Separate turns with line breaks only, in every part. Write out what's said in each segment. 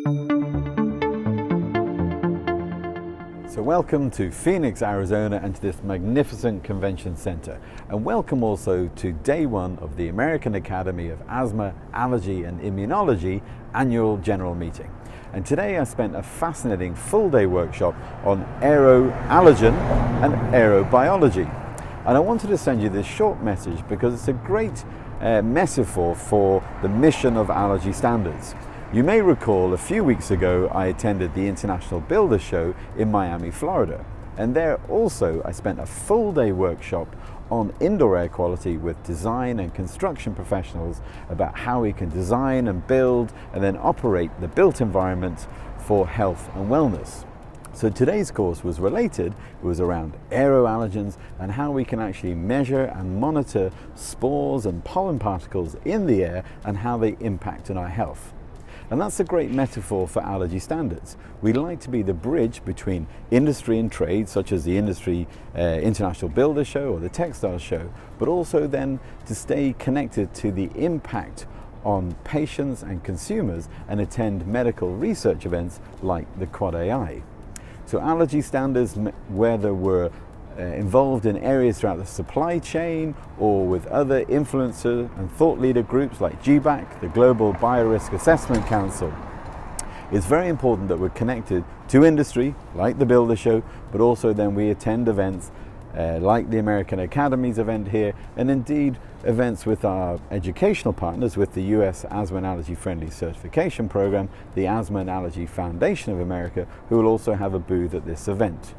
So welcome to Phoenix, Arizona, and to this magnificent convention center. And welcome also to day one of the American Academy of Asthma, Allergy and Immunology annual general meeting. And today I spent a fascinating full-day workshop on aeroallergen and aerobiology. And I wanted to send you this short message because it's a great metaphor for the mission of allergy standards. You may recall a few weeks ago I attended the International Builders Show in Miami, Florida. And there also I spent a full-day workshop on indoor air quality with design and construction professionals about how we can design and build and then operate the built environment for health and wellness. So today's course was related. It was around aeroallergens and how we can actually measure and monitor spores and pollen particles in the air and how they impact on our health. And that's a great metaphor for allergy standards. We like to be the bridge between industry and trade, such as the International Builders Show or the Textiles Show, but also then to stay connected to the impact on patients and consumers and attend medical research events like the Quad AI. So allergy standards, whether we're involved in areas throughout the supply chain or with other influencer and thought leader groups like GBAC, the Global Biorisk Advisory Council. It's very important that we're connected to industry, like the Builder Show, but also then we attend events like the American Academy's event here, and indeed events with our educational partners with the US Asthma and Allergy Friendly Certification Program, the Asthma and Allergy Foundation of America, who will also have a booth at this event.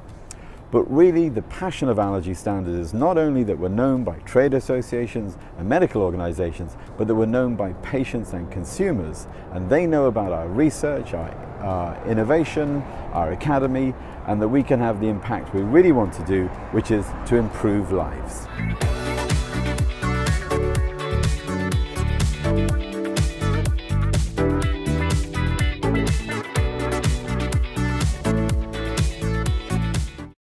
But really, the passion of allergy standards is not only that we're known by trade associations and medical organizations, but that we're known by patients and consumers. And they know about our research, our innovation, our academy, and that we can have the impact we really want to do, which is to improve lives.